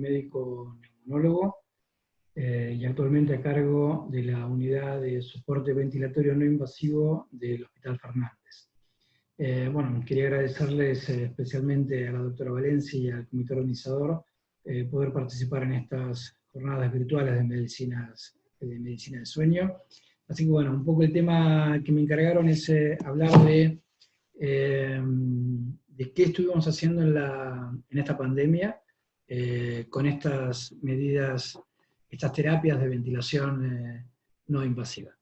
médico neumonólogo y actualmente a cargo de la unidad de soporte ventilatorio no invasivo del Hospital Fernández. Bueno, quería agradecerles especialmente a la doctora Valencia y al comité organizador poder participar en estas jornadas virtuales de medicina de sueño. Así que bueno, un poco el tema que me encargaron es hablar de qué estuvimos haciendo en esta pandemia con estas medidas, estas terapias de ventilación no invasiva.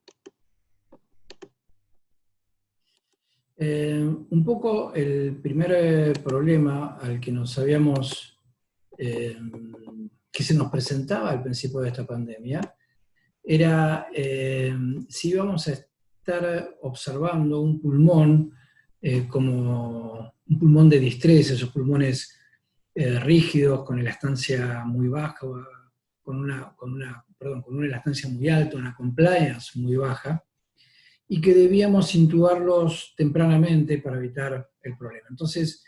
Un poco el primer problema al que nos habíamos, que se nos presentaba al principio de esta pandemia, era si íbamos a estar observando un pulmón como un pulmón de distrés, esos pulmones rígidos, con elastancia muy baja, con una elastancia muy alta, una compliance muy baja, y que debíamos intubarlos tempranamente para evitar el problema. Entonces,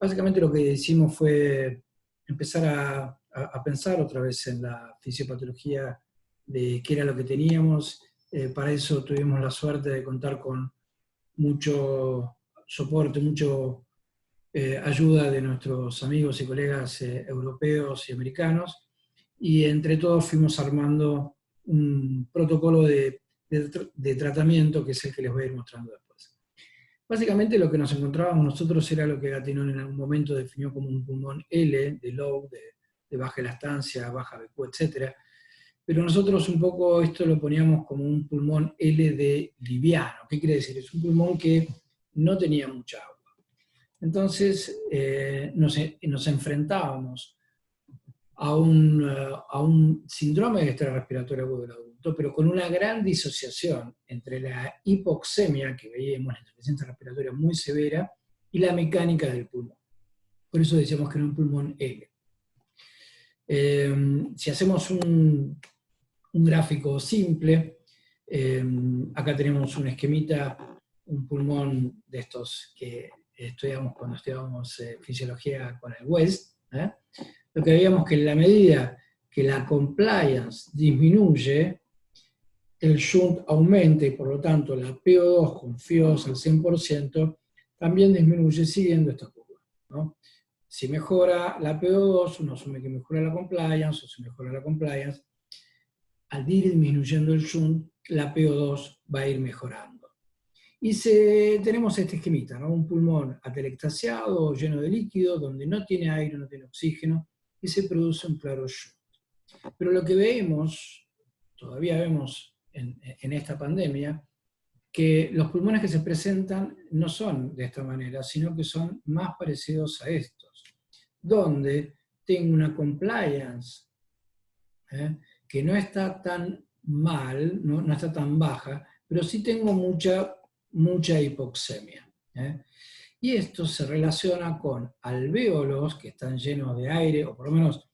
básicamente lo que hicimos fue empezar a pensar otra vez en la fisiopatología de qué era lo que teníamos. Para eso tuvimos la suerte de contar con mucho soporte, mucho ayuda de nuestros amigos y colegas europeos y americanos, y entre todos fuimos armando un protocolo de tratamiento que es el que les voy a ir mostrando después. Básicamente lo que nos encontrábamos nosotros era lo que Gattinone en algún momento definió como un pulmón L, de low, de baja elastancia, baja BQ, etc. Pero nosotros un poco esto lo poníamos como un pulmón L de liviano. ¿Qué quiere decir? Es un pulmón que no tenía mucha agua. Entonces nos enfrentábamos a un síndrome de estrés respiratorio agudo del adulto, pero con una gran disociación entre la hipoxemia, que veíamos, la insuficiencia respiratoria muy severa, y la mecánica del pulmón. Por eso decíamos que era un pulmón L. Si hacemos un gráfico simple, acá tenemos un esquemita, un pulmón de estos que estudiamos cuando estudiábamos fisiología con el West, lo que veíamos que en la medida que la compliance disminuye, el shunt aumenta y por lo tanto la PO2 con FiO2 al 100% también disminuye siguiendo esta curva, ¿no? Si mejora la PO2, uno asume que mejora la compliance, o si mejora la compliance, al ir disminuyendo el shunt, la PO2 va a ir mejorando. Y tenemos este esquemita, ¿no? Un pulmón atelectasiado, lleno de líquido, donde no tiene aire, no tiene oxígeno, y se produce un claro shunt. Pero lo que vemos, todavía vemos en esta pandemia, que los pulmones que se presentan no son de esta manera, sino que son más parecidos a estos, donde tengo una compliance que no está tan mal, no está tan baja, pero sí tengo mucha hipoxemia. Y esto se relaciona con alvéolos que están llenos de aire, o por lo menos,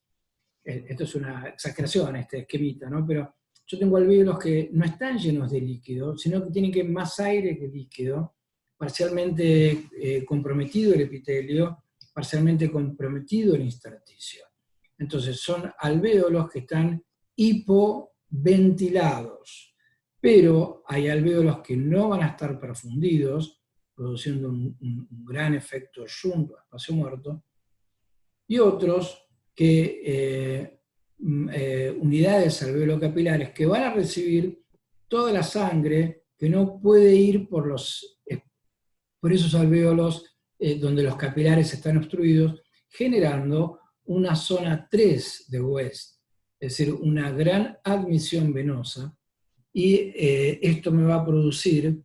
esto es una exageración, este esquemita, ¿no? Pero yo tengo alvéolos que no están llenos de líquido, sino que tienen que más aire que líquido, parcialmente comprometido el epitelio, parcialmente comprometido el intersticio. Entonces son alvéolos que están hipoventilados, pero hay alvéolos que no van a estar perfundidos, produciendo un gran efecto shunt o espacio muerto, y otros que unidades alveolocapilares que van a recibir toda la sangre que no puede ir por esos alvéolos donde los capilares están obstruidos, generando una zona 3 de West, es decir, una gran admisión venosa, y esto me va a producir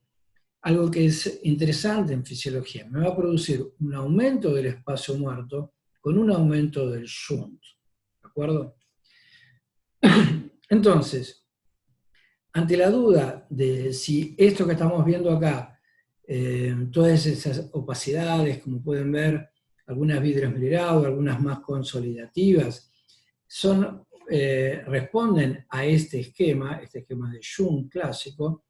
algo que es interesante en fisiología, me va a producir un aumento del espacio muerto con un aumento del shunt, ¿de acuerdo? Entonces, ante la duda de si esto que estamos viendo acá, todas esas opacidades, como pueden ver, algunas vidrio esmeralda, algunas más consolidativas, responden a este esquema de shunt clásico.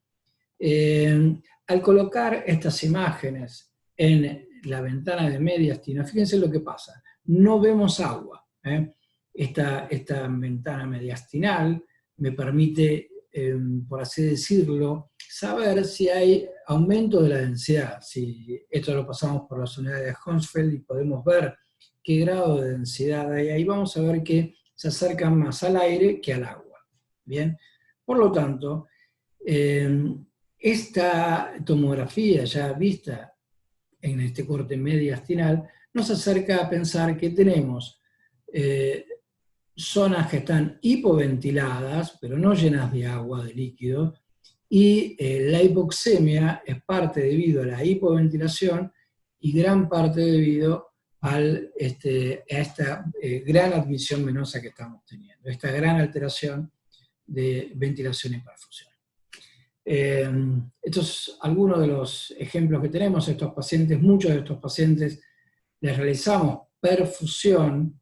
Al colocar estas imágenes en la ventana de mediastino, fíjense lo que pasa, no vemos agua. esta ventana mediastinal me permite, por así decirlo, saber si hay aumento de la densidad. Si esto lo pasamos por las unidades de Hounsfield y podemos ver qué grado de densidad hay ahí, vamos a ver que se acercan más al aire que al agua. Bien, por lo tanto, esta tomografía ya vista en este corte mediastinal nos acerca a pensar que tenemos zonas que están hipoventiladas, pero no llenas de agua, de líquido, y la hipoxemia es parte debido a la hipoventilación y gran parte debido a esta gran admisión venosa que estamos teniendo, esta gran alteración de ventilación y perfusión. Estos son algunos de los ejemplos que tenemos. Estos pacientes, muchos de estos pacientes les realizamos perfusión,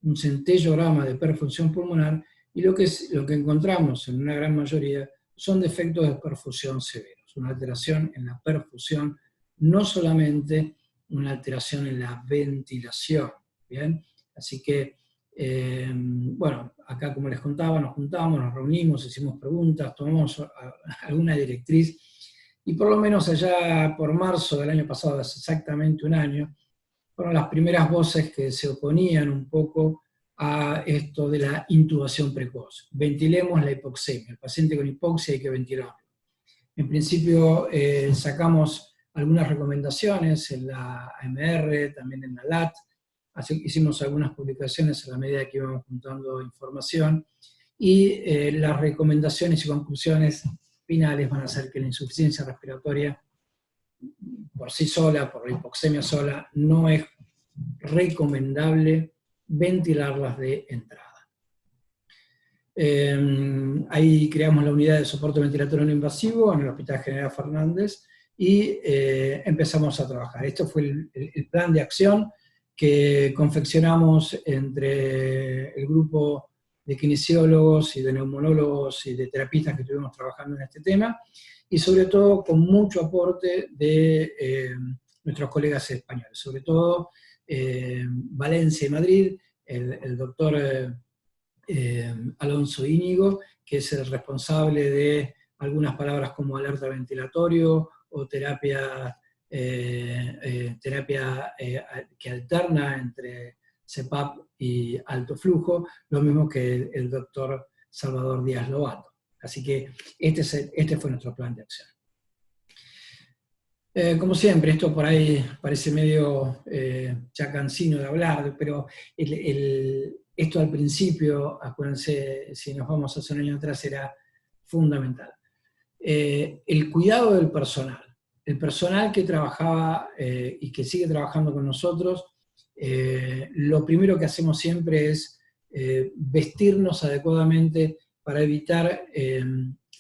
un centellograma de perfusión pulmonar, y lo que encontramos en una gran mayoría son defectos de perfusión severos, una alteración en la perfusión, no solamente una alteración en la ventilación, ¿bien? Así que, bueno, acá como les contaba, nos juntamos, nos reunimos, hicimos preguntas, tomamos alguna directriz, y por lo menos allá por marzo del año pasado, hace exactamente un año, fueron las primeras voces que se oponían un poco a esto de la intubación precoz. Ventilemos la hipoxemia, el paciente con hipoxia hay que ventilarlo. En principio sacamos algunas recomendaciones en la AMR, también en la LAT, así hicimos algunas publicaciones a la medida que íbamos juntando información, y las recomendaciones y conclusiones finales van a ser que la insuficiencia respiratoria por sí sola, por la hipoxemia sola, no es recomendable ventilarlas de entrada. Ahí creamos la unidad de soporte ventilatorio no invasivo en el Hospital General Fernández y empezamos a trabajar. Esto fue el plan de acción que confeccionamos entre el grupo de kinesiólogos y de neumonólogos y de terapistas que estuvimos trabajando en este tema, y sobre todo con mucho aporte de nuestros colegas españoles, sobre todo Valencia y Madrid, el doctor Alonso Íñigo, que es el responsable de algunas palabras como alerta ventilatorio o terapia que alterna entre CPAP y alto flujo, lo mismo que el doctor Salvador Díaz Lobato. Así que este fue nuestro plan de acción. Como siempre, esto por ahí parece medio ya cansino de hablar, pero esto al principio, acuérdense, si nos vamos hace un año atrás, era fundamental. El cuidado del personal. El personal que trabajaba y que sigue trabajando con nosotros, lo primero que hacemos siempre es vestirnos adecuadamente para evitar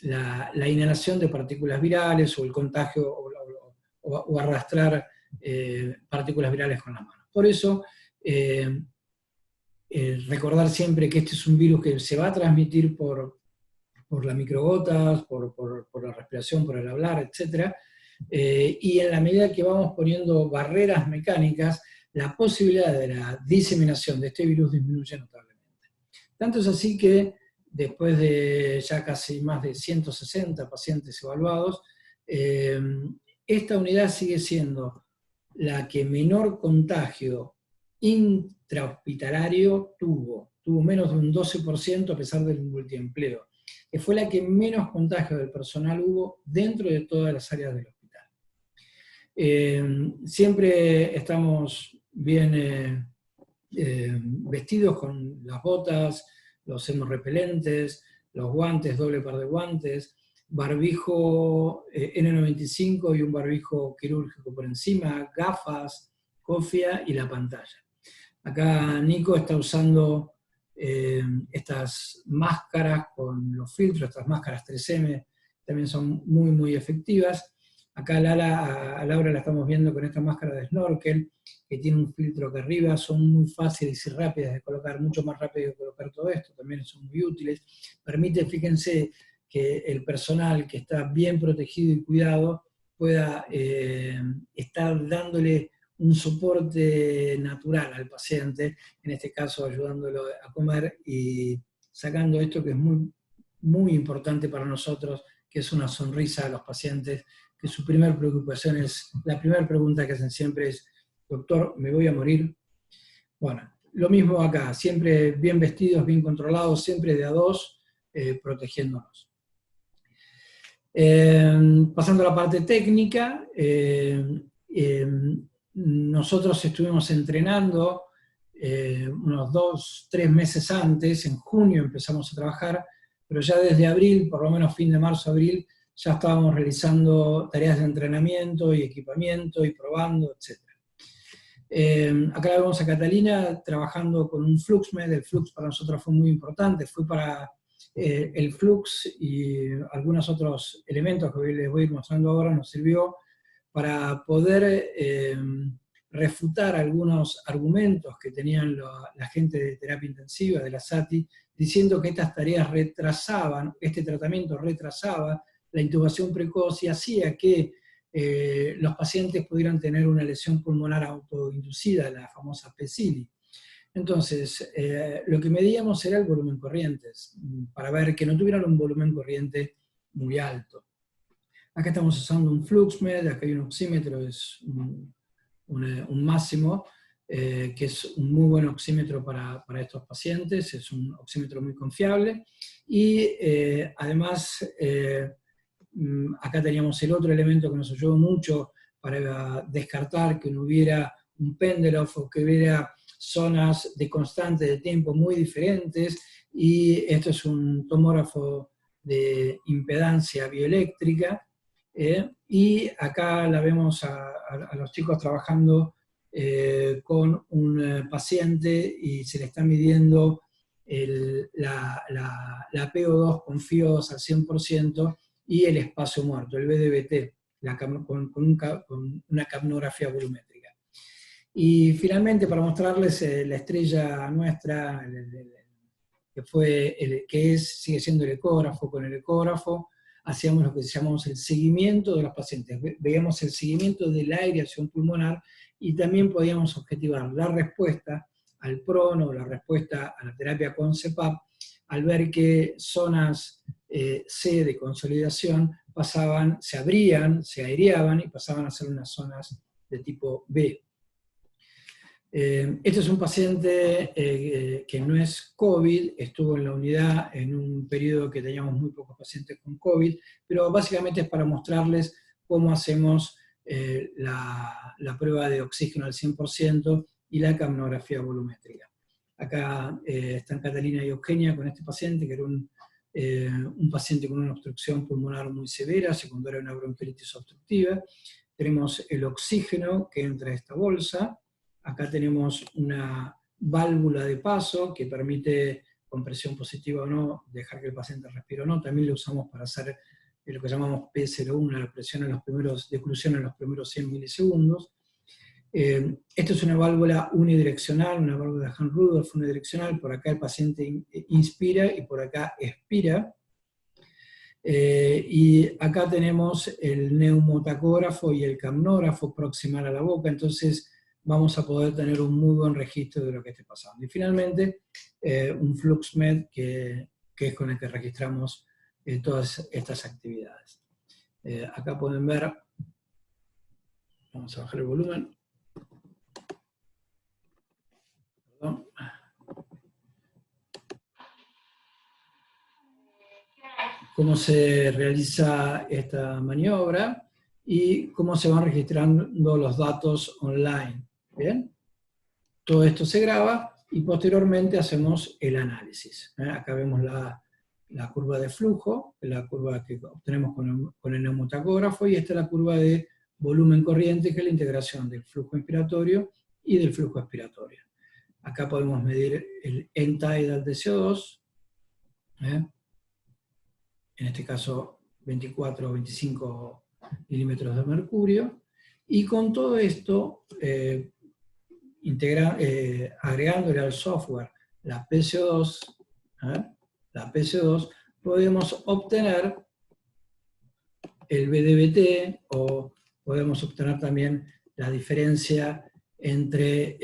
la inhalación de partículas virales o el contagio o arrastrar partículas virales con la mano. Por eso, recordar siempre que este es un virus que se va a transmitir por las microgotas, por la respiración, por el hablar, etc. Y en la medida que vamos poniendo barreras mecánicas, la posibilidad de la diseminación de este virus disminuye notablemente. Tanto es así que después de ya casi más de 160 pacientes evaluados, esta unidad sigue siendo la que menor contagio intrahospitalario tuvo menos de un 12% a pesar del multiempleo, que fue la que menos contagio del personal hubo dentro de todas las áreas del hospital. Siempre estamos bien vestidos con las botas, los hemorrepelentes, los guantes, doble par de guantes, barbijo N95 y un barbijo quirúrgico por encima, gafas, cofia y la pantalla. Acá Nico está usando estas máscaras con los filtros, estas máscaras 3M, también son muy, muy efectivas. Acá a Laura la estamos viendo con esta máscara de snorkel, que tiene un filtro acá arriba, son muy fáciles y rápidas de colocar, mucho más rápido que colocar todo esto, también son muy útiles. Permite, fíjense, que el personal que está bien protegido y cuidado pueda estar dándole un soporte natural al paciente, en este caso ayudándolo a comer y sacando esto que es muy, muy importante para nosotros, que es una sonrisa a los pacientes, que su primera preocupación es, la primera pregunta que hacen siempre es, doctor, ¿me voy a morir? Bueno, lo mismo acá, siempre bien vestidos, bien controlados, siempre de a dos, protegiéndonos. Pasando a la parte técnica, nosotros estuvimos entrenando unos 2-3 meses antes, en junio empezamos a trabajar, pero ya desde abril, por lo menos fin de marzo, abril, ya estábamos realizando tareas de entrenamiento y equipamiento y probando, etc. Acá la vemos a Catalina trabajando con un FluxMed. El Flux para nosotros fue muy importante, fue para el Flux y algunos otros elementos que les voy a ir mostrando ahora nos sirvió para poder refutar algunos argumentos que tenían la gente de terapia intensiva, de la SATI, diciendo que estas tareas retrasaban, este tratamiento retrasaba la intubación precoz y hacía que los pacientes pudieran tener una lesión pulmonar autoinducida, la famosa PCILI. Entonces, lo que medíamos era el volumen corrientes, para ver que no tuvieran un volumen corriente muy alto. Acá estamos usando un FluxMed, acá hay un oxímetro, es un máximo, que es un muy buen oxímetro para estos pacientes, es un oxímetro muy confiable, y además acá teníamos el otro elemento que nos ayudó mucho para descartar que no hubiera un Pendeloff o que hubiera zonas de constante de tiempo muy diferentes, y esto es un tomógrafo de impedancia bioeléctrica, y acá la vemos a los chicos trabajando con un paciente y se le está midiendo la PO2 con FiO2 al 100% y el espacio muerto, el BDBT, con una capnografía volumétrica. Y finalmente, para mostrarles la estrella nuestra, sigue siendo el ecógrafo. Con el ecógrafo hacíamos lo que llamamos el seguimiento de los pacientes. Veíamos el seguimiento de la aireación pulmonar y también podíamos objetivar la respuesta al prono o la respuesta a la terapia con CPAP al ver que zonas C de consolidación se abrían, se aireaban y pasaban a ser unas zonas de tipo B. Este es un paciente que no es COVID, estuvo en la unidad en un periodo que teníamos muy pocos pacientes con COVID, pero básicamente es para mostrarles cómo hacemos la prueba de oxígeno al 100% y la capnografía volumétrica. Acá están Catalina y Eugenia con este paciente, que era un paciente con una obstrucción pulmonar muy severa, secundaria a una bronquiolitis obstructiva. Tenemos el oxígeno que entra a esta bolsa. Acá tenemos una válvula de paso que permite, con presión positiva o no, dejar que el paciente respire o no. También lo usamos para hacer lo que llamamos P01, la presión de oclusión en los primeros 100 milisegundos. Esto es una válvula unidireccional, una válvula de Hahn-Rudolph unidireccional. Por acá el paciente inspira y por acá expira. Y acá tenemos el neumotacógrafo y el capnógrafo proximal a la boca, entonces vamos a poder tener un muy buen registro de lo que esté pasando. Y finalmente, un FluxMed que es con el que registramos todas estas actividades. Acá pueden ver, vamos a bajar el volumen. Perdón. Cómo se realiza esta maniobra y cómo se van registrando los datos online. ¿Bien? Todo esto se graba y posteriormente hacemos el análisis. Acá vemos la curva de flujo, la curva que obtenemos con el neumotacógrafo, y esta es la curva de volumen corriente, que es la integración del flujo inspiratorio y del flujo expiratorio. Acá podemos medir el end-tidal de CO2, en este caso 24 o 25 milímetros de mercurio, y con todo esto, agregándole al software la PCO2, podemos obtener el BDBT, o podemos obtener también la diferencia entre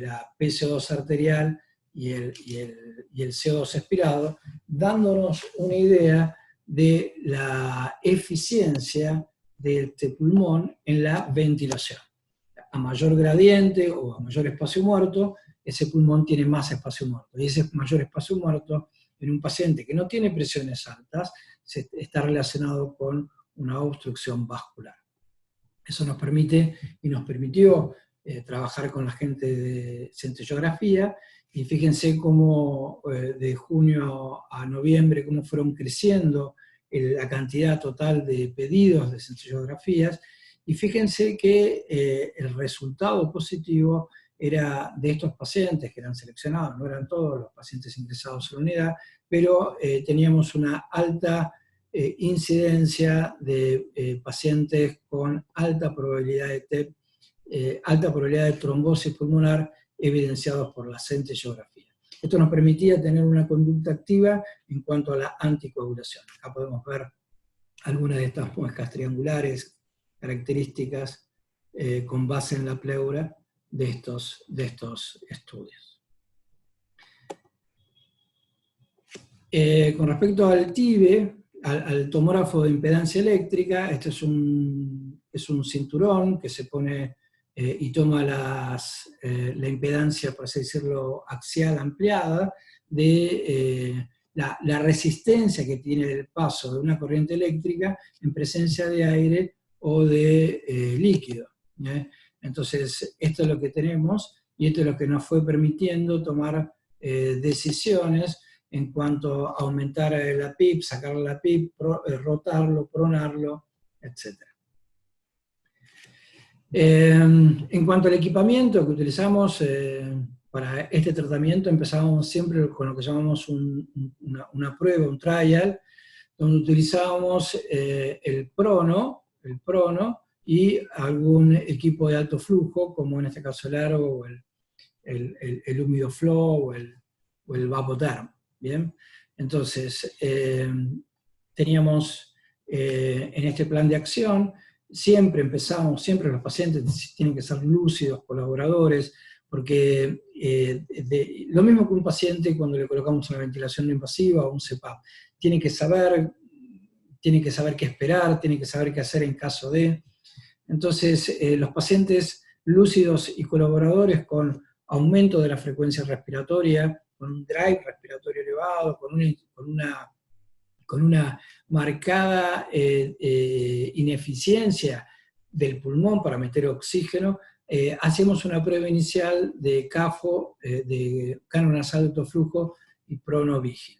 la PCO2 arterial y el CO2 expirado, dándonos una idea de la eficiencia de este pulmón en la ventilación. A mayor gradiente o a mayor espacio muerto, ese pulmón tiene más espacio muerto. Y ese mayor espacio muerto en un paciente que no tiene presiones altas está relacionado con una obstrucción vascular. Eso nos permite y nos permitió trabajar con la gente de centellografía, y fíjense cómo de junio a noviembre, cómo fueron creciendo la cantidad total de pedidos de centellografías, y fíjense que el resultado positivo era de estos pacientes que eran seleccionados, no eran todos los pacientes ingresados en la unidad, pero teníamos una alta incidencia de pacientes con alta probabilidad de TEP, alta probabilidad de trombosis pulmonar evidenciados por la centellografía. Esto nos permitía tener una conducta activa en cuanto a la anticoagulación. Acá podemos ver algunas de estas muescas triangulares características con base en la pleura de estos estudios. Con respecto al TIVE, al tomógrafo de impedancia eléctrica, este es un cinturón que se pone y toma la impedancia, por así decirlo, axial ampliada de la resistencia que tiene el paso de una corriente eléctrica en presencia de aire o de líquido. Entonces, esto es lo que tenemos, y esto es lo que nos fue permitiendo tomar decisiones en cuanto a aumentar la PIP, sacar la PIP, rotarlo, pronarlo, etc. En cuanto al equipamiento que utilizamos para este tratamiento, empezábamos siempre con lo que llamamos una prueba, un trial, donde utilizábamos el prono y algún equipo de alto flujo, como en este caso el Aro, o el Húmido Flow, o el Vapotherm. ¿Bien? Entonces, teníamos en este plan de acción, siempre los pacientes tienen que ser lúcidos, colaboradores, porque lo mismo que un paciente cuando le colocamos una ventilación no invasiva o un CPAP, tiene que saber qué esperar, tiene que saber qué hacer en caso de. Entonces, los pacientes lúcidos y colaboradores con aumento de la frecuencia respiratoria, con un drive respiratorio elevado, con una marcada ineficiencia del pulmón para meter oxígeno, hacemos una prueba inicial de CAFO, de canon nasal de alto flujo y prono-vigil.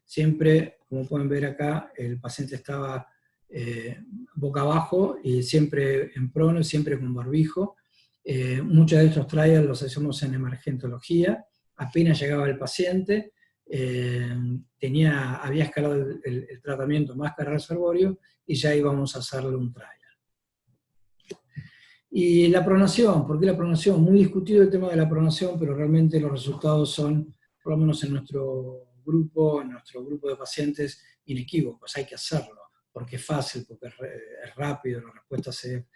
Siempre, como pueden ver acá, el paciente estaba boca abajo, y siempre en prono, siempre con barbijo. Muchos de estos trials los hacemos en emergentología. Apenas llegaba el paciente, había escalado el tratamiento máscara reservorio, y ya íbamos a hacerle un trial. Y la pronación, ¿por qué la pronación? Muy discutido el tema de la pronación, pero realmente los resultados son, por lo menos en nuestro grupo de pacientes, inequívocos. Hay que hacerlo, porque es fácil, porque es rápido, la respuesta se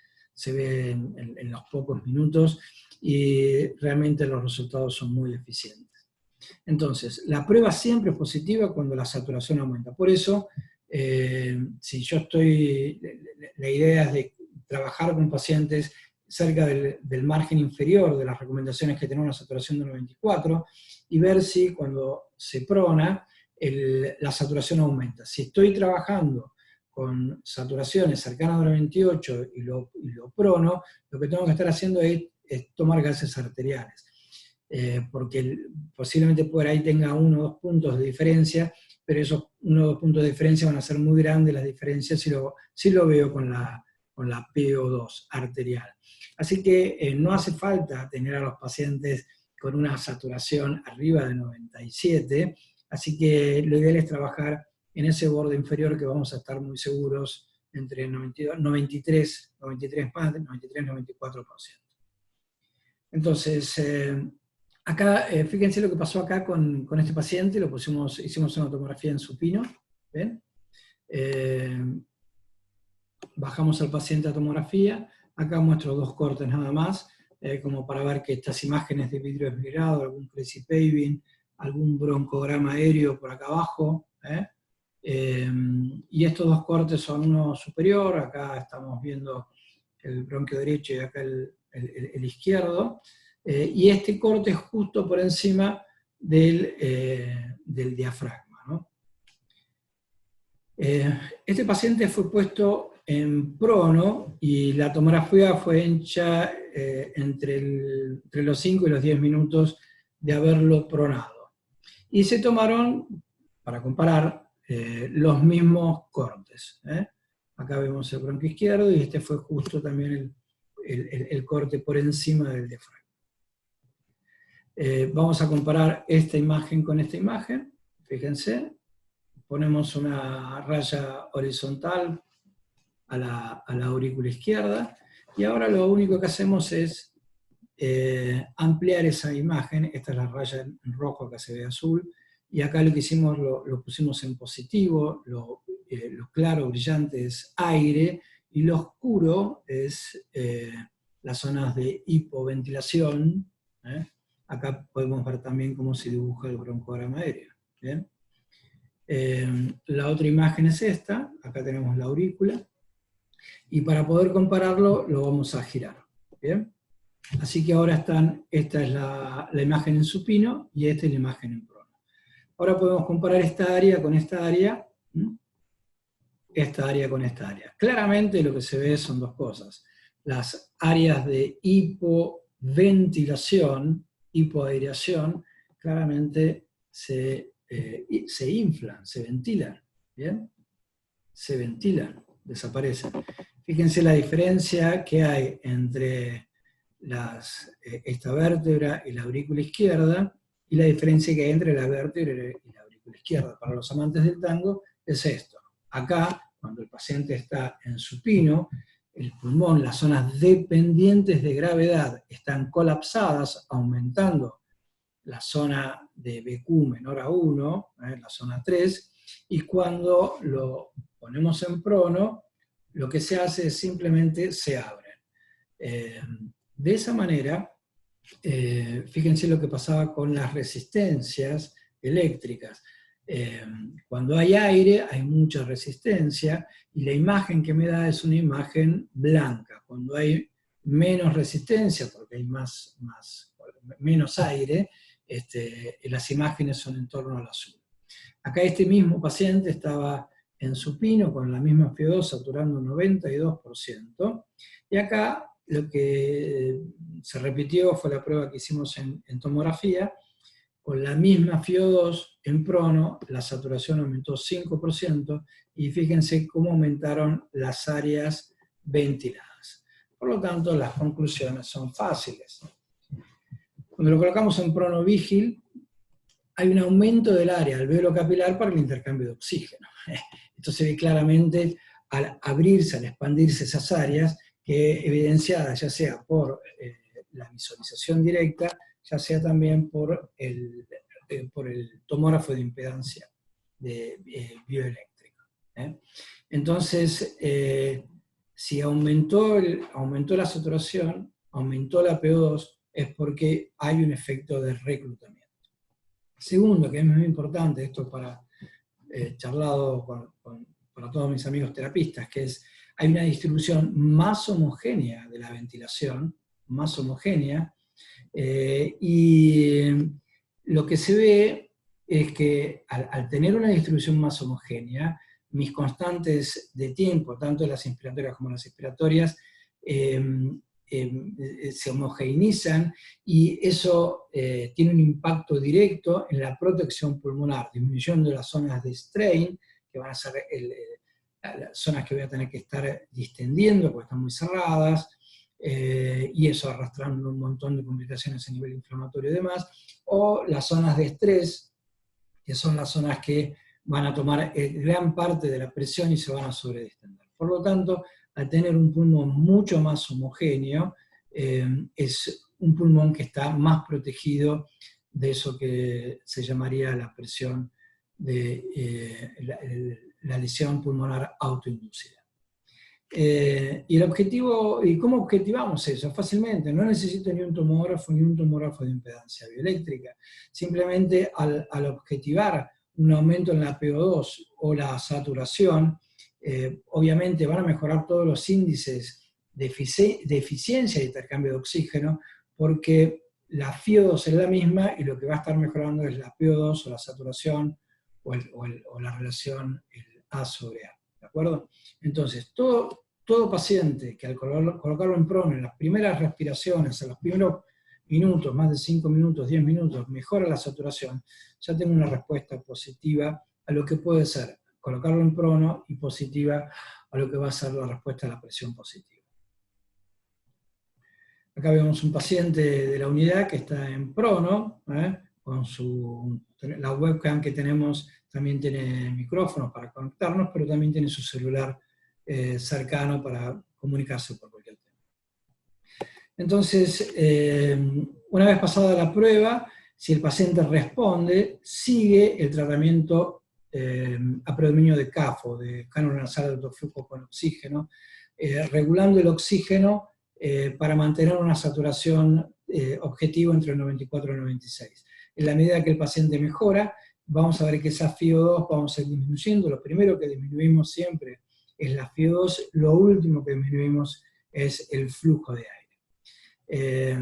ve en los pocos minutos, y realmente los resultados son muy eficientes. Entonces, la prueba siempre es positiva cuando la saturación aumenta. Por eso, si yo la idea es de trabajar con pacientes cerca del margen inferior de las recomendaciones que tenemos, una saturación de 94, y ver si cuando se prona, la saturación aumenta. Si estoy trabajando con saturaciones cercanas a 98 y lo prono, lo que tengo que estar haciendo es tomar gases arteriales. Porque posiblemente por ahí tenga 1 o 2 puntos de diferencia, pero esos 1 o 2 puntos de diferencia van a ser muy grandes las diferencias si lo veo con la PO2 arterial. Así que no hace falta tener a los pacientes con una saturación arriba de 97, así que lo ideal es trabajar en ese borde inferior, que vamos a estar muy seguros entre 93 más, 93-94%. Entonces, acá, fíjense lo que pasó acá con este paciente, hicimos una tomografía en supino, ¿ven? Bajamos al paciente a tomografía, acá muestro 2 cortes nada más, como para ver que estas imágenes de vidrio esmerado, algún crazy paving, algún broncograma aéreo por acá abajo, y estos dos cortes son uno superior, acá estamos viendo el bronquio derecho y acá el izquierdo, y este corte es justo por encima del diafragma, ¿no? Este paciente fue puesto en prono y la tomografía fue hecha entre los 5 y los 10 minutos de haberlo pronado. Y se tomaron, para comparar, los mismos cortes. Acá vemos el bronquio izquierdo y este fue justo también el corte por encima del diafragma. Vamos a comparar esta imagen con esta imagen, fíjense. Ponemos una raya horizontal a la aurícula izquierda, y ahora lo único que hacemos es ampliar esa imagen. Esta es la raya en rojo, acá se ve azul, y acá lo que hicimos lo pusimos en positivo, lo claro, brillante es aire, y lo oscuro es las zonas de hipoventilación. Acá podemos ver también cómo se dibuja el broncograma aéreo. ¿Bien? La otra imagen es esta, acá tenemos la aurícula, y para poder compararlo lo vamos a girar. ¿Bien? Así que ahora esta es la imagen en supino y esta es la imagen en prono. Ahora podemos comparar esta área con esta área, esta área con esta área. Claramente lo que se ve son dos cosas. Las áreas de hipoventilación, hipoaireación, claramente se inflan, se ventilan, ¿bien? Se ventilan, desaparecen. Fíjense la diferencia que hay entre esta vértebra y la aurícula izquierda, y la diferencia que hay entre la vértebra y la aurícula izquierda. Para los amantes del tango es esto. Acá, cuando el paciente está en supino, el pulmón, las zonas dependientes de gravedad están colapsadas, aumentando la zona de BQ menor a 1, la zona 3, y cuando lo ponemos en prono, lo que se hace es simplemente se abren. De esa manera, fíjense lo que pasaba con las resistencias eléctricas. Cuando hay aire hay mucha resistencia, y la imagen que me da es una imagen blanca. Cuando hay menos resistencia, porque hay menos aire, las imágenes son en torno al azul. Acá este mismo paciente estaba en supino con la misma FiO2 saturando 92%, y acá lo que se repitió fue la prueba que hicimos en tomografía. Con la misma FiO2 en prono, la saturación aumentó 5%, y fíjense cómo aumentaron las áreas ventiladas. Por lo tanto, las conclusiones son fáciles. Cuando lo colocamos en prono vigil, hay un aumento del área alveolo capilar para el intercambio de oxígeno. Esto se ve claramente al abrirse, al expandirse esas áreas, que evidenciadas ya sea por la visualización directa, ya sea también por el tomógrafo de impedancia bioeléctrico. Entonces, si aumentó la saturación, aumentó la PO2, es porque hay un efecto de reclutamiento. Segundo, que es muy importante, esto para charlado para todos mis amigos terapistas, que es, hay una distribución más homogénea de la ventilación, más homogénea, y lo que se ve es que al tener una distribución más homogénea, mis constantes de tiempo, tanto las inspiratorias como las expiratorias, se homogeneizan, y eso tiene un impacto directo en la protección pulmonar, disminuyendo las zonas de strain, que van a ser las zonas que voy a tener que estar distendiendo porque están muy cerradas, y eso arrastrando un montón de complicaciones a nivel inflamatorio y demás, o las zonas de estrés, que son las zonas que van a tomar gran parte de la presión y se van a sobredistender. Por lo tanto, al tener un pulmón mucho más homogéneo, es un pulmón que está más protegido de eso que se llamaría la presión de la lesión pulmonar autoinducida. Y el objetivo, ¿y cómo objetivamos eso? Fácilmente, no necesito ni un tomógrafo de impedancia bioeléctrica. Simplemente al objetivar un aumento en la PO2 o la saturación, obviamente van a mejorar todos los índices de eficiencia de intercambio de oxígeno, porque la FiO2 es la misma y lo que va a estar mejorando es la PO2 o la saturación o la relación el A sobre A. ¿De acuerdo? Entonces, todo paciente que al colocarlo en prono en las primeras respiraciones, en los primeros minutos, más de 5 minutos, 10 minutos, mejora la saturación, ya tengo una respuesta positiva a lo que puede ser colocarlo en prono y positiva a lo que va a ser la respuesta a la presión positiva. Acá vemos un paciente de la unidad que está en prono, con la webcam que tenemos también tiene micrófonos para conectarnos, pero también tiene su celular cercano para comunicarse por cualquier tema. Entonces, una vez pasada la prueba, si el paciente responde, sigue el tratamiento a predominio de CAFO, de cánula nasal de alto flujo con oxígeno, regulando el oxígeno para mantener una saturación objetiva entre el 94 y el 96. En la medida que el paciente mejora, vamos a ver que esa FiO2 vamos a ir disminuyendo. Lo primero que disminuimos siempre es la FiO2, lo último que disminuimos es el flujo de aire.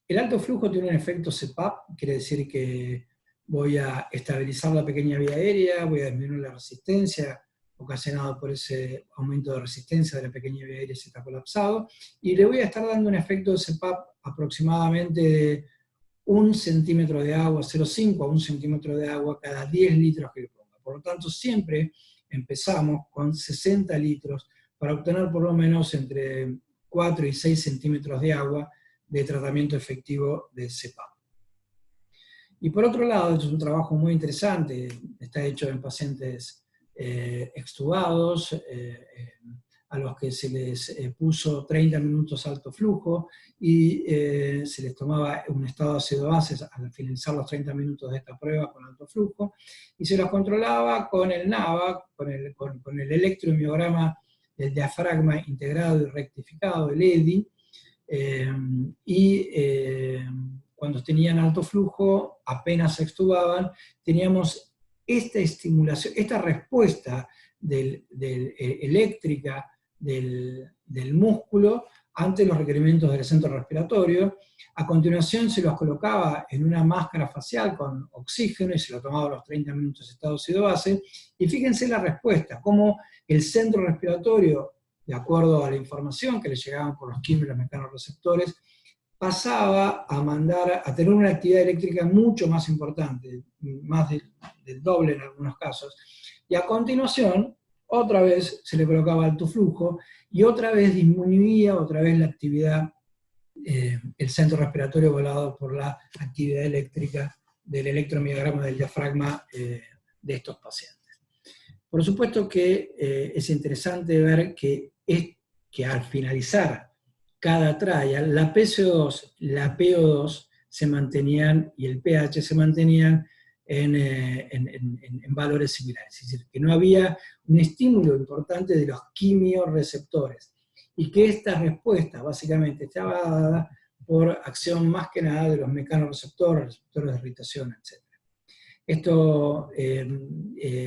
El alto flujo tiene un efecto CPAP, quiere decir que voy a estabilizar la pequeña vía aérea, voy a disminuir la resistencia, ocasionado por ese aumento de resistencia de la pequeña vía aérea si está colapsado, y le voy a estar dando un efecto de CPAP aproximadamente de 1 centímetro de agua, 0,5 a 1 centímetro de agua cada 10 litros que le ponga. Por lo tanto, siempre empezamos con 60 litros para obtener por lo menos entre 4 y 6 centímetros de agua de tratamiento efectivo de CPAP. Y por otro lado, esto es un trabajo muy interesante, está hecho en pacientes extubados, a los que se les puso 30 minutos alto flujo y se les tomaba un estado ácido-base al finalizar los 30 minutos de esta prueba con alto flujo, y se los controlaba con el NAVA, con el electromiograma del diafragma integrado y rectificado, el EDI, cuando tenían alto flujo, apenas se extubaban, teníamos esta estimulación, esta respuesta eléctrica del músculo ante los requerimientos del centro respiratorio. A continuación se los colocaba en una máscara facial con oxígeno y se lo tomaba a los 30 minutos de estado ácido-base, y fíjense la respuesta, cómo el centro respiratorio, de acuerdo a la información que le llegaban por los químicos y los mecanorreceptores, pasaba a tener una actividad eléctrica mucho más importante, más del doble en algunos casos, y a continuación, otra vez se le colocaba alto flujo, y otra vez disminuía la actividad, el centro respiratorio volado por la actividad eléctrica del electromiograma del diafragma de estos pacientes. Por supuesto que es interesante ver que al finalizar cada trial, la PCO2, la PO2 se mantenían y el pH se mantenían en valores similares. Es decir, que no había un estímulo importante de los quimiorreceptores y que esta respuesta básicamente estaba dada por acción más que nada de los mecanorreceptores, receptores de irritación, etc. Esto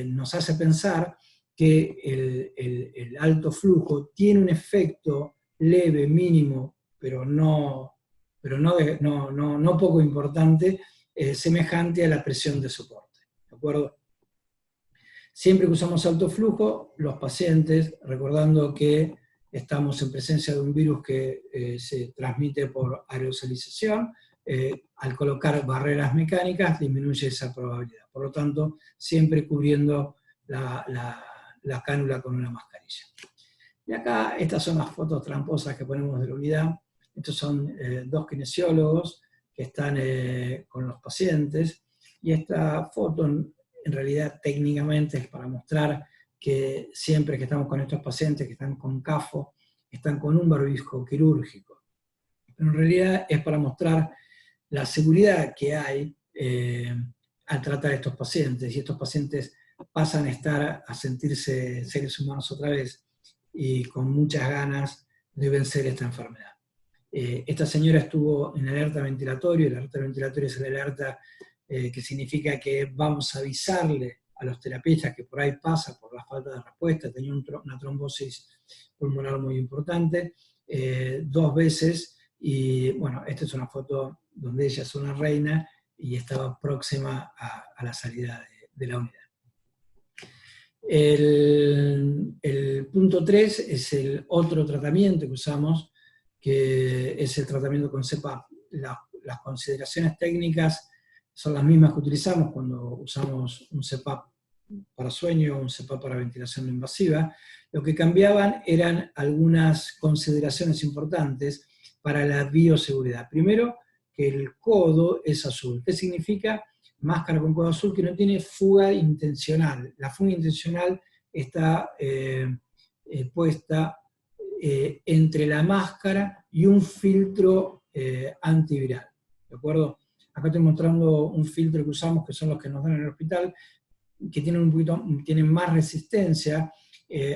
nos hace pensar que el alto flujo tiene un efecto leve, mínimo, pero no poco importante, semejante a la presión de soporte. ¿De acuerdo? Siempre que usamos alto flujo, los pacientes, recordando que estamos en presencia de un virus que se transmite por aerosolización, al colocar barreras mecánicas disminuye esa probabilidad. Por lo tanto, siempre cubriendo la cánula con una mascarilla. Y acá, estas son las fotos tramposas que ponemos de la unidad. Estos son dos kinesiólogos que están con los pacientes, y esta foto en realidad técnicamente es para mostrar que siempre que estamos con estos pacientes que están con CAFO, están con un barbijo quirúrgico. Pero en realidad es para mostrar la seguridad que hay al tratar a estos pacientes, y estos pacientes pasan a sentirse seres humanos otra vez, y con muchas ganas de vencer esta enfermedad. Esta señora estuvo en alerta ventilatorio. El alerta ventilatorio es el alerta que significa que vamos a avisarle a los terapeutas que por ahí pasa por la falta de respuesta. Tenía una trombosis pulmonar muy importante, 2 veces, y bueno, esta es una foto donde ella es una reina y estaba próxima a la salida de la unidad. El punto 3 es el otro tratamiento que usamos, que es el tratamiento con CPAP. Las consideraciones técnicas son las mismas que utilizamos cuando usamos un CPAP para sueño o un CPAP para ventilación no invasiva. Lo que cambiaban eran algunas consideraciones importantes para la bioseguridad. Primero, que el codo es azul. ¿Qué significa? Máscara con codo azul que no tiene fuga intencional. La fuga intencional está puesta entre la máscara y un filtro antiviral. ¿De acuerdo? Acá estoy mostrando un filtro que usamos, que son los que nos dan en el hospital, que tienen más resistencia.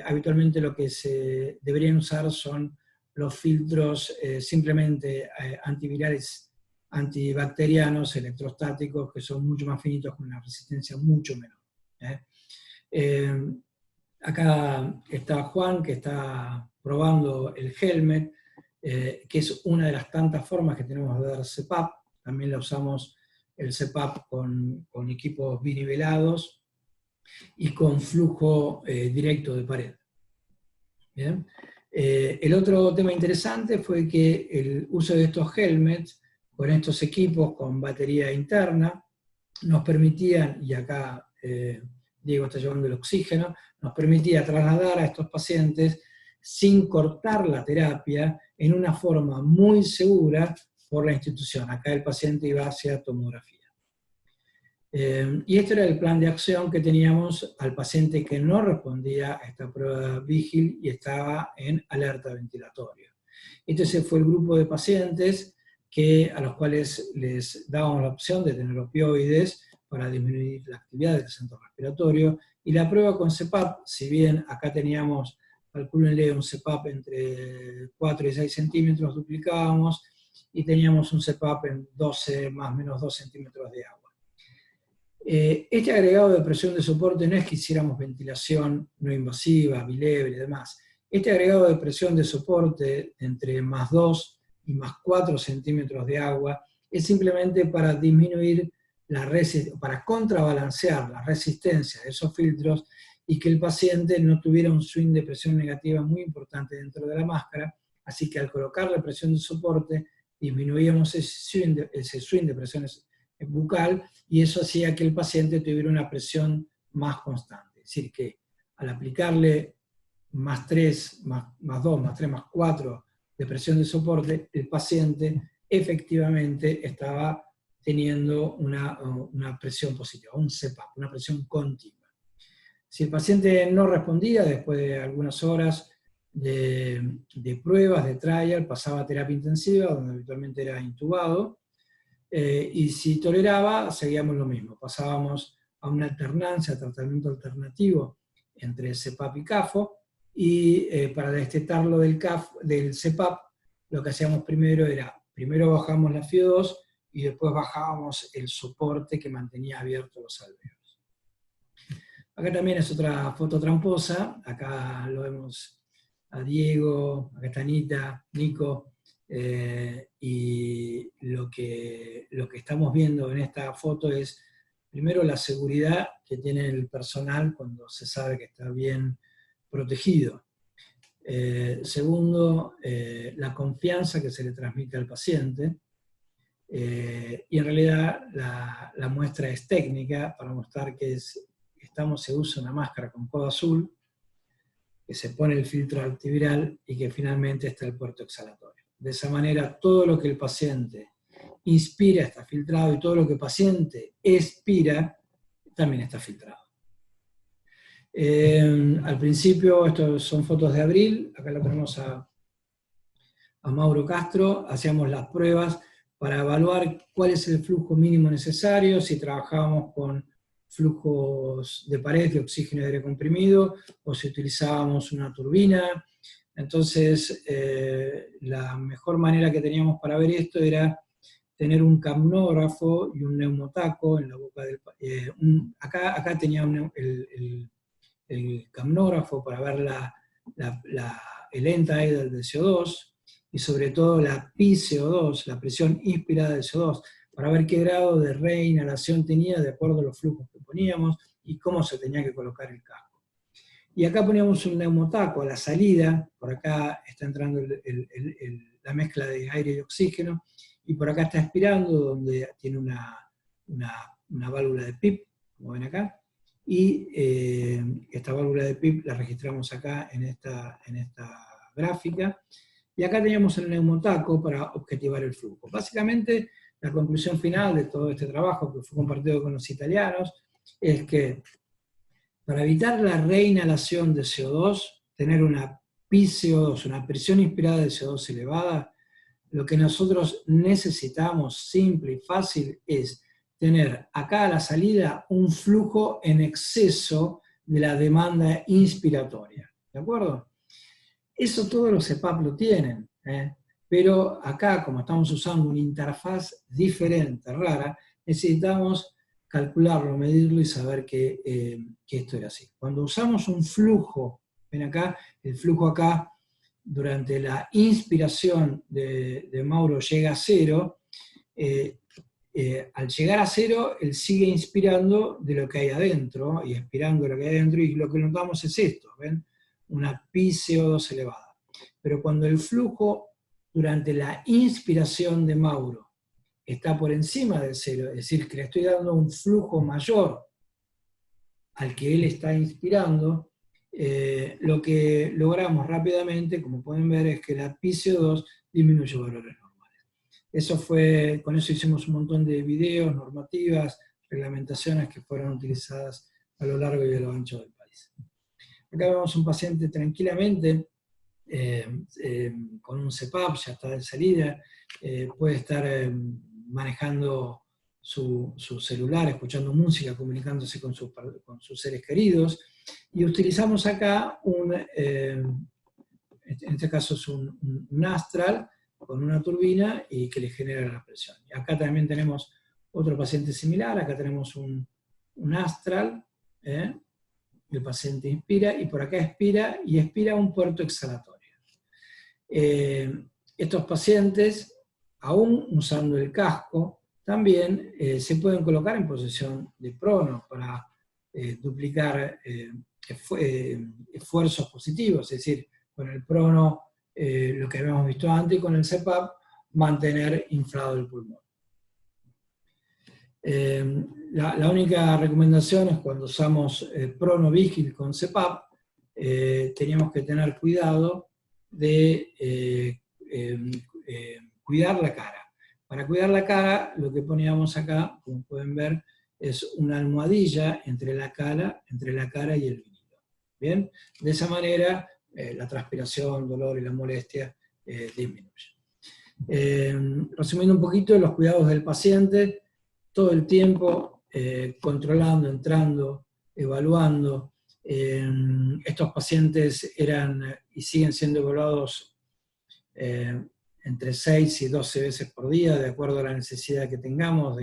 Habitualmente lo que se deberían usar son los filtros simplemente antivirales, antibacterianos, electrostáticos, que son mucho más finitos, con una resistencia mucho menor. Acá está Juan, que está probando el helmet, que es una de las tantas formas que tenemos de dar CPAP. También la usamos el CPAP con equipos binivelados y con flujo directo de pared. ¿Bien? El otro tema interesante fue que el uso de estos helmets, con estos equipos con batería interna, nos permitían, y acá Diego está llevando el oxígeno, nos permitía trasladar a estos pacientes sin cortar la terapia, en una forma muy segura por la institución. Acá el paciente iba hacia tomografía. Y este era el plan de acción que teníamos al paciente que no respondía a esta prueba Vigil y estaba en alerta ventilatoria. Este fue el grupo de pacientes a los cuales les dábamos la opción de tener opioides para disminuir la actividad del centro respiratorio, y la prueba con CPAP, si bien acá teníamos, calcúlenle, un CPAP entre 4 y 6 centímetros, duplicábamos, y teníamos un CPAP en 12 más o menos 2 centímetros de agua. Este agregado de presión de soporte no es que hiciéramos ventilación no invasiva, bilebre y demás. Este agregado de presión de soporte entre más 2 y más 4 centímetros de agua es simplemente para disminuir para contrabalancear la resistencia de esos filtros y que el paciente no tuviera un swing de presión negativa muy importante dentro de la máscara. Así que al colocarle presión de soporte disminuíamos ese swing de presiones bucal, y eso hacía que el paciente tuviera una presión más constante. Es decir, que al aplicarle más 3, más 2, más 3, más 4 de presión de soporte, el paciente efectivamente estaba teniendo una presión positiva, un CPAP, una presión continua. Si el paciente no respondía, después de algunas horas de pruebas, de trial, pasaba a terapia intensiva, donde habitualmente era intubado, y si toleraba, seguíamos lo mismo, pasábamos a una alternancia, tratamiento alternativo entre CPAP y CAFO, y para destetarlo del CPAP, lo que hacíamos primero bajamos la FiO2 y después bajábamos el soporte que mantenía abiertos los alvéolos. Acá también es otra foto tramposa, acá lo vemos a Diego, acá está Anita, Nico, y lo que estamos viendo en esta foto es, primero, la seguridad que tiene el personal cuando se sabe que está bien protegido. Segundo, la confianza que se le transmite al paciente. Y en realidad la muestra es técnica para mostrar que se usa una máscara con codo azul, que se pone el filtro antiviral y que finalmente está el puerto exhalatorio. De esa manera, todo lo que el paciente inspira está filtrado, y todo lo que el paciente expira también está filtrado. Al principio, estas son fotos de abril, acá lo tenemos a Mauro Castro, hacíamos las pruebas para evaluar cuál es el flujo mínimo necesario, si trabajábamos con flujos de pared de oxígeno y aire comprimido, o si utilizábamos una turbina. Entonces, la mejor manera que teníamos para ver esto era tener un camnógrafo y un neumotaco en la boca del... acá tenía el camnógrafo para ver el end tidal del CO2, y sobre todo la PiCO2, la presión inspirada del CO2, para ver qué grado de reinhalación tenía de acuerdo a los flujos que poníamos y cómo se tenía que colocar el casco. Y acá poníamos un neumotaco a la salida, por acá está entrando la mezcla de aire y oxígeno, y por acá está expirando, donde tiene una válvula de PIP, como ven acá, y esta válvula de PIP la registramos acá en esta gráfica, y acá teníamos el neumotaco para objetivar el flujo. Básicamente, la conclusión final de todo este trabajo, que fue compartido con los italianos, es que para evitar la reinhalación de CO2, tener una PiCO2, una presión inspirada de CO2 elevada, lo que nosotros necesitamos, simple y fácil, es tener acá a la salida un flujo en exceso de la demanda inspiratoria. ¿De acuerdo? Eso todos los CPAP lo tienen, pero acá, como estamos usando una interfaz diferente, rara, necesitamos calcularlo, medirlo y saber que esto era así. Cuando usamos un flujo, ven acá, el flujo acá, durante la inspiración de Mauro llega a 0, al llegar a 0, él sigue inspirando de lo que hay adentro, y expirando de lo que hay adentro, y lo que notamos es esto, ¿ven? Una PiCO2 elevada. Pero cuando el flujo, durante la inspiración de Mauro, está por encima del 0, es decir, que le estoy dando un flujo mayor al que él está inspirando, lo que logramos rápidamente, como pueden ver, es que la PiCO2 disminuye valores normales. Con eso hicimos un montón de videos, normativas, reglamentaciones que fueron utilizadas a lo largo y a lo ancho del país. Acá vemos un paciente tranquilamente, con un CPAP, ya está de salida, puede estar manejando su celular, escuchando música, comunicándose con sus seres queridos, y utilizamos acá en este caso es un Astral con una turbina y que le genera la presión. Y acá también tenemos otro paciente similar, acá tenemos un Astral, el paciente inspira, y por acá expira, y expira un puerto exhalatorio. Estos pacientes, aún usando el casco, también se pueden colocar en posición de prono para duplicar esfuerzos positivos, es decir, con el prono, lo que habíamos visto antes, y con el CPAP, mantener inflado el pulmón. La única recomendación es cuando usamos prono vigil con CPAP, teníamos que tener cuidado de cuidar la cara. Para cuidar la cara, lo que poníamos acá, como pueden ver, es una almohadilla entre la cara y el vinilo. ¿Bien? De esa manera, la transpiración, dolor y la molestia disminuyen. Resumiendo un poquito, los cuidados del paciente, todo el tiempo controlando, entrando, evaluando. Estos pacientes eran y siguen siendo evaluados entre 6 y 12 veces por día, de acuerdo a la necesidad que tengamos,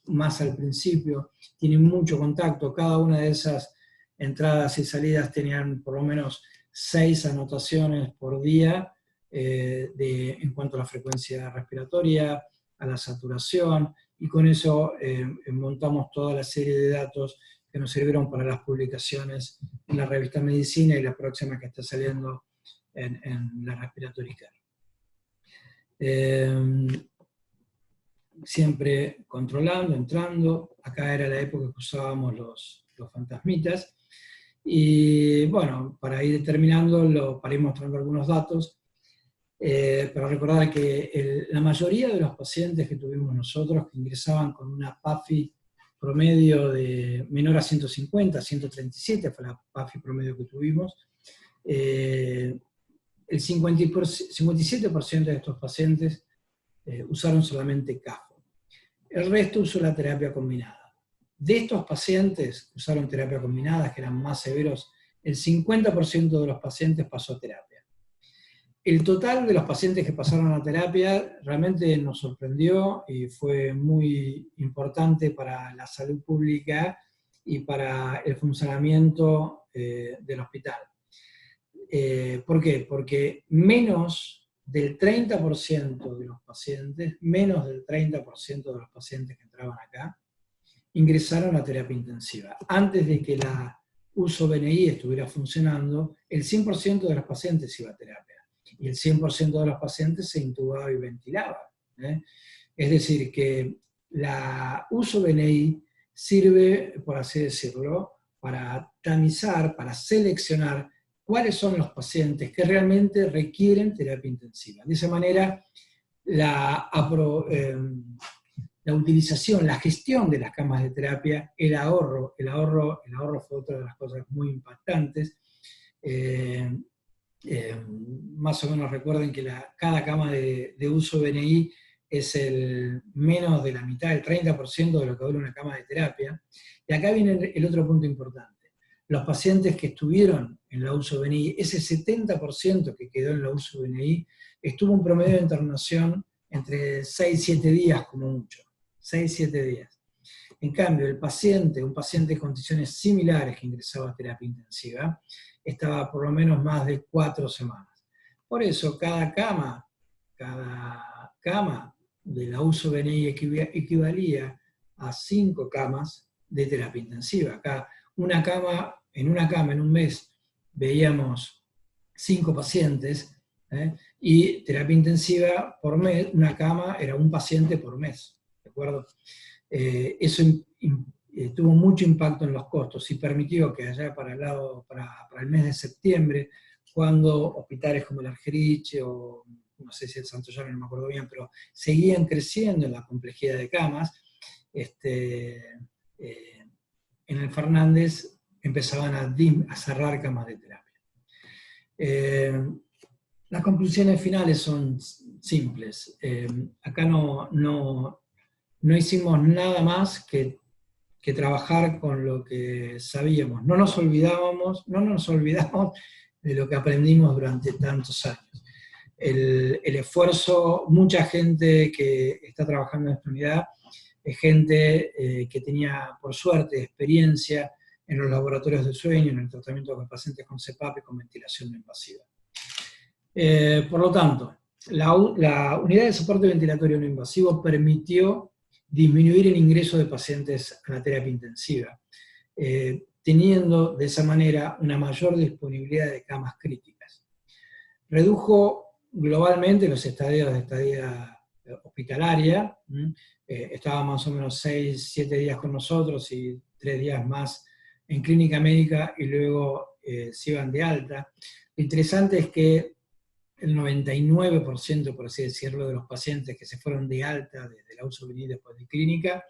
más al principio. Tienen mucho contacto, cada una de esas entradas y salidas tenían por lo menos 6 anotaciones por día en cuanto a la frecuencia respiratoria, a la saturación, y con eso montamos toda la serie de datos que nos sirvieron para las publicaciones en la revista Medicina y la próxima que está saliendo en la Respiratory Care. Siempre controlando, entrando. Acá era la época que usábamos los fantasmitas. Y bueno, para ir terminando, para ir mostrando algunos datos, para recordar que la mayoría de los pacientes que tuvimos nosotros que ingresaban con una PAFI promedio de menor a 150, 137 fue la PAFI promedio que tuvimos, el 57% de estos pacientes usaron solamente CAFO. El resto usó la terapia combinada. de estos pacientes que usaron terapia combinada, que eran más severos, el 50% de los pacientes pasó a terapia. El total de los pacientes que pasaron a terapia realmente nos sorprendió y fue muy importante para la salud pública y para el funcionamiento del hospital. ¿Por qué? Porque menos del 30% de los pacientes, menos del 30% de los pacientes que entraban acá, ingresaron a terapia intensiva. Antes de que la uso BNI estuviera funcionando, el 100% de los pacientes iba a terapia. Y el 100% de los pacientes se intubaba y ventilaba. Es decir, que la uso BNI sirve, por así decirlo, para tamizar, para seleccionar cuáles son los pacientes que realmente requieren terapia intensiva. De esa manera, la utilización, la gestión de las camas de terapia, el ahorro fue otra de las cosas muy impactantes. Más o menos recuerden que cada cama de uso BNI es menos de la mitad, el 30% de lo que vale una cama de terapia. Y acá viene el otro punto importante. Los pacientes que estuvieron en la uso BNI, ese 70% que quedó en la uso BNI, estuvo un promedio de internación entre 6 y 7 días como mucho. 6-7 días. En cambio, un paciente de condiciones similares que ingresaba a terapia intensiva, estaba por lo menos más de 4 semanas. Por eso, cada cama de la uso BNI equivalía a 5 camas de terapia intensiva. Acá, en una cama en un mes, veíamos 5 pacientes, y terapia intensiva por mes, una cama era un paciente por mes. ¿De acuerdo? Eso tuvo mucho impacto en los costos y permitió que allá para el mes de septiembre, cuando hospitales como el Argerich o no sé si el Santo Llano, no me acuerdo bien, pero seguían creciendo en la complejidad de camas, en el Fernández empezaban a cerrar camas de terapia. Las conclusiones finales son simples. Acá no hicimos nada más que trabajar con lo que sabíamos. No nos olvidamos de lo que aprendimos durante tantos años. El esfuerzo, mucha gente que está trabajando en esta unidad, es gente que tenía, por suerte, experiencia en los laboratorios de sueño, en el tratamiento de pacientes con CPAP y con ventilación no invasiva. Por lo tanto, la unidad de soporte ventilatorio no invasivo permitió disminuir el ingreso de pacientes a la terapia intensiva, teniendo de esa manera una mayor disponibilidad de camas críticas. Redujo globalmente los estadios de estadía hospitalaria, estaba más o menos 6-7 días con nosotros y 3 días más en clínica médica y luego se iban de alta. Lo interesante es que el 99%, por así decirlo, de los pacientes que se fueron de alta desde la uso BNI después de clínica,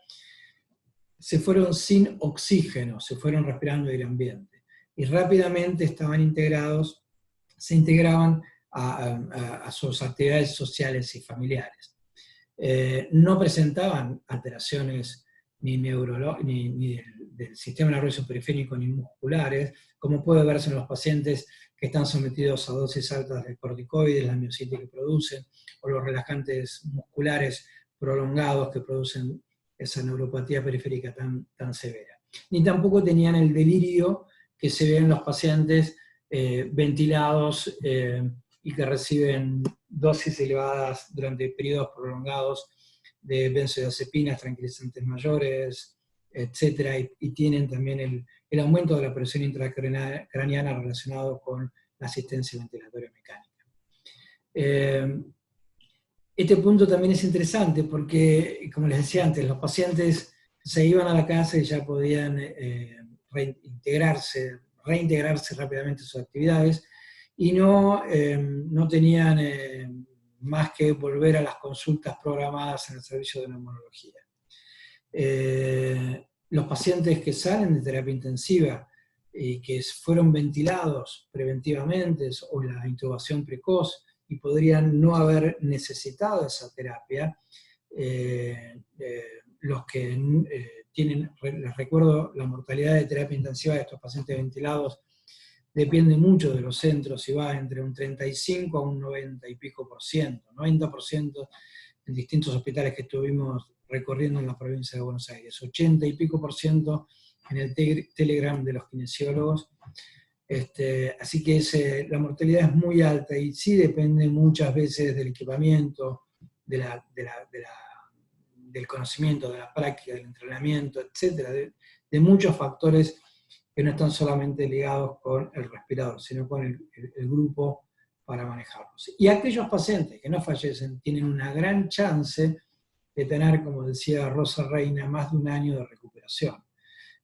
se fueron sin oxígeno, se fueron respirando aire ambiente. Y rápidamente se integraban a sus actividades sociales y familiares. No presentaban alteraciones ni del sistema nervioso periférico ni musculares, como puede verse en los pacientes que están sometidos a dosis altas de corticoides, la miositis que producen, o los relajantes musculares prolongados que producen esa neuropatía periférica tan severa. Ni tampoco tenían el delirio que se ve en los pacientes ventilados y que reciben dosis elevadas durante periodos prolongados de benzodiazepinas, tranquilizantes mayores, etc. Y tienen también el aumento de la presión intracraniana relacionado con la asistencia ventilatoria mecánica. Este punto también es interesante porque, como les decía antes, los pacientes se iban a la casa y ya podían reintegrarse rápidamente a sus actividades y no tenían más que volver a las consultas programadas en el servicio de neumología. Los pacientes que salen de terapia intensiva y que fueron ventilados preventivamente o la intubación precoz y podrían no haber necesitado esa terapia, los que les recuerdo, la mortalidad de terapia intensiva de estos pacientes ventilados depende mucho de los centros y va entre un 35 a un 90 y pico por ciento, 90% en distintos hospitales que estuvimos recorriendo en la provincia de Buenos Aires, 80 y pico por ciento en el Telegram de los kinesiólogos. Así que la mortalidad es muy alta y sí depende muchas veces del equipamiento, del conocimiento, de la práctica, del entrenamiento, etcétera, de muchos factores que no están solamente ligados con el respirador, sino con el grupo para manejarlos. Y aquellos pacientes que no fallecen tienen una gran chance de tener, como decía Rosa Reina, más de un año de recuperación.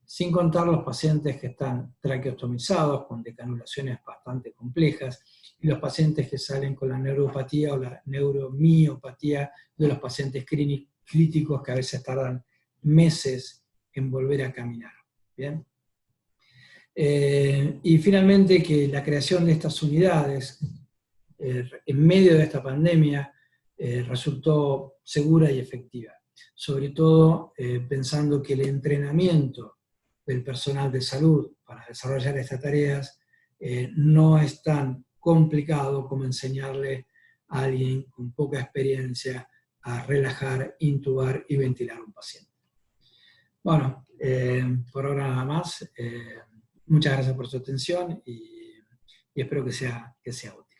Sin contar los pacientes que están traqueostomizados, con decanulaciones bastante complejas, y los pacientes que salen con la neuropatía o la neuromiopatía de los pacientes críticos que a veces tardan meses en volver a caminar. ¿Bien? Y finalmente que la creación de estas unidades en medio de esta pandemia resultó segura y efectiva, sobre todo pensando que el entrenamiento del personal de salud para desarrollar estas tareas no es tan complicado como enseñarle a alguien con poca experiencia a relajar, intubar y ventilar a un paciente. Bueno, por ahora nada más. Muchas gracias por su atención y espero que sea útil.